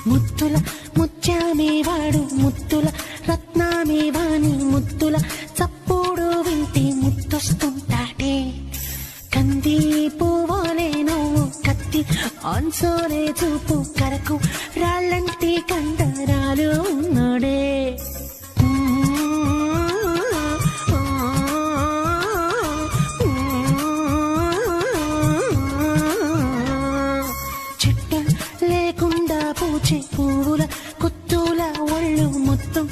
ముత్తుల ముత్యామే వాడు ముత్తుల రత్నామే వాణి ముత్తుల చప్పుడు వింటే ముత్తొస్తుంటాటే కంది పువ్వులే నువ్వు కత్తి ఆన్సోలే చూపు కరకు రాళ్ళంటి కండరాలు ఉన్నోడే చెట్టు లేకుండా పూచే పువ్వుల కొత్తుల ఒళ్ళు మొత్తం